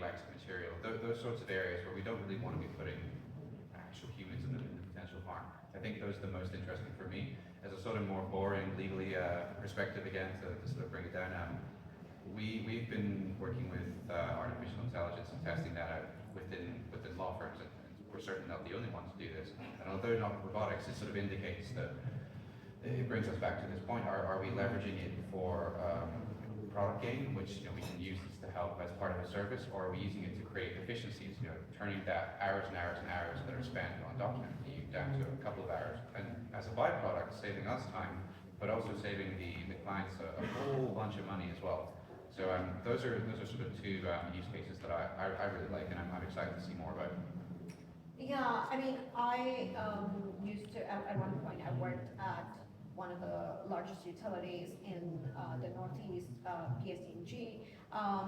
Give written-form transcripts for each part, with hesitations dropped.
radioactive material, those sorts of areas where we don't really want to be putting actual humans in the potential harm. I think those are the most interesting for me. As a sort of more boring, legally perspective again, to sort of bring it down, we've been working with artificial intelligence and testing that out within law firms, and we're certainly not the only ones to do this. And although not robotics, it sort of indicates that it brings us back to this point. Are we leveraging it for product gain, which we can use this to help as part of a service, or are we using it to create efficiencies, turning that hours and hours and hours that are spent on document review down to a couple of hours, and as a byproduct, saving us time, but also saving the clients a whole bunch of money as well. So those are sort of two use cases that I really like, and I'm excited to see more about. Yeah, I mean, I used to, at one point, I worked at one of the largest utilities in the Northeast, PSE&G.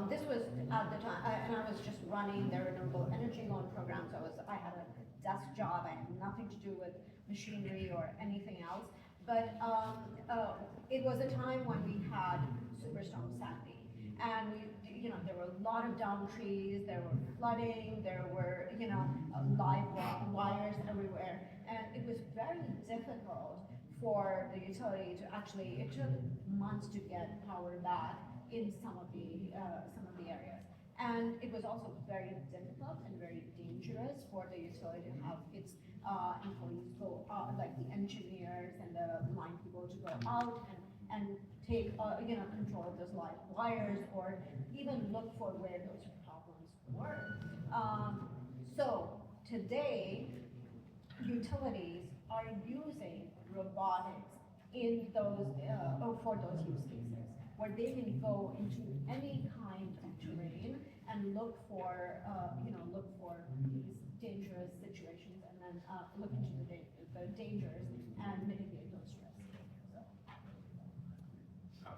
This was at the time, and I was just running their renewable energy loan program, so I had a desk job. I had nothing to do with machinery or anything else. But it was a time when we had Superstorm Sandy, and there were a lot of down trees, there were flooding, there were live wires everywhere, and it was very difficult for the utility to actually. It took months to get power back in some of the areas, and it was also very difficult and very dangerous for the utility to have its employees go out, like the engineers and the line people to go out and take control of those live wires, or even look for where those problems were. So today, utilities are using robotics in those for those use cases, where they can go into any kind of terrain and look for these dangerous situations, and then look into the dangers and mitigate those risks.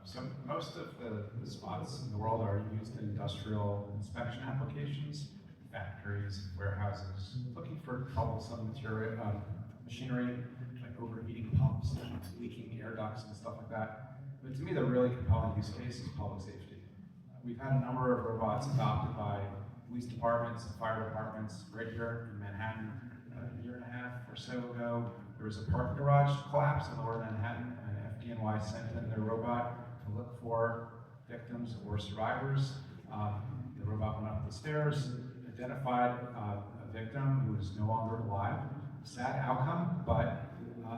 So most of the spots in the world are used in industrial inspection applications, factories, warehouses, looking for troublesome machinery, like overheating pumps and leaking air ducts and stuff like that. But to me, the really compelling use case is public safety. We've had a number of robots adopted by police departments and fire departments right here in Manhattan. A year and a half or so ago, there was a parking garage collapse in lower Manhattan, and FDNY sent in their robot to look for victims or survivors. The robot went up the stairs, identified a victim who was no longer alive. Sad outcome, but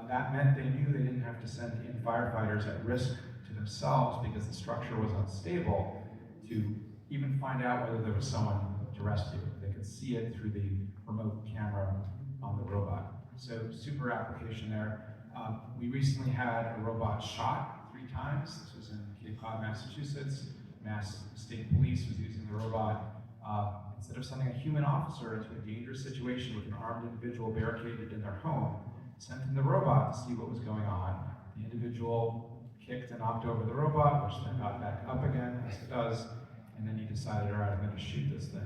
that meant they knew they didn't have to send in firefighters at risk to themselves because the structure was unstable to even find out whether there was someone to rescue. They could see it through the remote camera on the robot. So super application there. We recently had a robot shot 3 times. This was in Cape Cod, Massachusetts. Mass State Police was using the robot. Instead of sending a human officer into a dangerous situation with an armed individual barricaded in their home, sent in the robot to see what was going on. The individual kicked and knocked over the robot, which then got back up again, as it does, and then he decided, all right, I'm going to shoot this thing.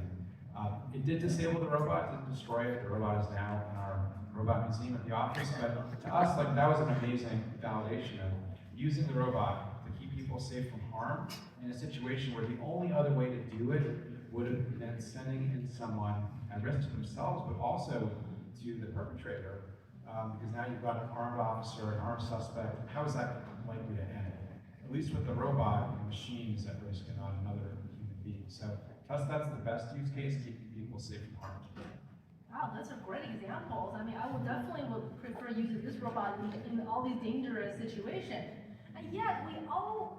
It did disable the robot, didn't destroy it. The robot is now in our robot museum at the office, but to us, that was an amazing validation of using the robot to keep people safe from harm in a situation where the only other way to do it would have been sending in someone at risk to themselves, but also to the perpetrator, because now you've got an armed officer, an armed suspect. How is that likely to end? At least with the robot, the machine is at risk and not another human being. So to us, that's the best use case, keeping people safe from harm. Wow, that's a great example. I mean, I would definitely prefer using this robot in all these dangerous situations. And yet, we all